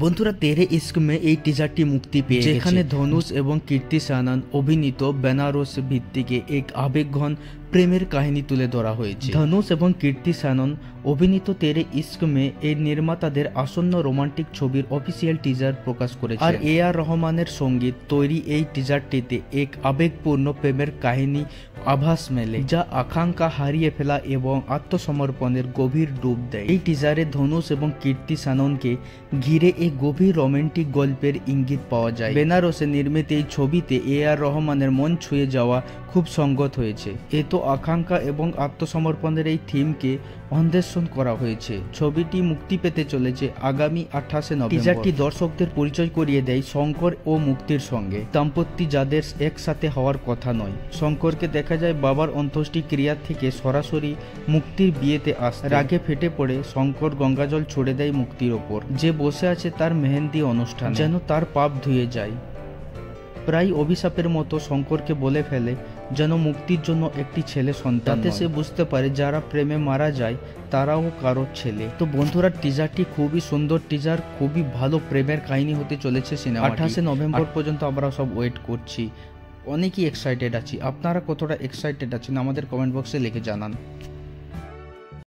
বন্ধুরা তেরে ইস্ক মে এই টিজারটি মুক্তি পেয়ে যেখানে ধনুষ এবং কীর্তি সানন অভিনীত বেনারস ভিত্তিক এক আবেগঘন প্রেমের কাহিনী তুলে ধরা হয়েছে। ধনুষ এবং কীর্তি সানন অভিনীত তেরে ইস্ক মে এর নির্মাতাদের আসন্ন রোমান্টিক ছবির অফিসিয়াল টিজার প্রকাশ করেছে। আর এ.আর. রহমানের সঙ্গীত তৈরি এই টিজারটিতে এক আবেগপূর্ণ প্রেমের কাহিনী আভাস মেলে, যা আকাঙ্ক্ষা হারিয়ে ফেলা এবং আত্মসমর্পণের গভীর ডুব দেয়। এই টিজারে ধনুষ এবং কীর্তি সাননকে ঘিরে এক গভীর রোমান্টিক গল্পের ইঙ্গিত পাওয়া যায়। বেনারসে নির্মিত এই ছবিতে এ.আর. রহমানের মন ছুঁয়ে যাওয়া খুব সঙ্গত হয়েছে। এত আকাঙ্ক্ষা এবং আত্মসমর্পণের এই থিমকে অন্বেষণ করা হয়েছে। ছবিটি মুক্তি পেতে চলেছে আগামী 28 নভেম্বর। টিজারটি দর্শকদের পরিচয় করিয়ে দেয় শঙ্কর ও মুক্তির সঙ্গে, দাম্পত্য যাদের একসাথে হওয়ার কথা নয়। শঙ্করকে দেখা যায় বাবার অন্ত্যেষ্টিক্রিয়া থেকে সরাসরি মুক্তির বিয়েতে আসতে। রাগে ফেটে পড়ে শঙ্কর গঙ্গাজল ছুড়ে দেয় মুক্তির ওপর, যে বসে আছে তার মেহেন্দি অনুষ্ঠান, যেন তার পাপ ধুয়ে যায়। প্রায় অভিশাপের মতো শঙ্করকে বলে ফেলে যেন মুক্তির জন্য একটি ছেলে সন্তান, তাতে সে বুঝতে পারে যারা প্রেমে মারা যায় তারাও কারোর ছেলে। তো বন্ধুরা টিজারটি খুবই সুন্দর টিজার, খুবই ভালো প্রেমের কাহিনী হতে চলেছে সিনেমা। 28 নভেম্বর পর্যন্ত আমরা সব ওয়েট করছি, অনেকই এক্সাইটেড আছি। আপনারা কতটা এক্সাইটেড আছেন আমাদের কমেন্ট বক্সে লিখে জানান।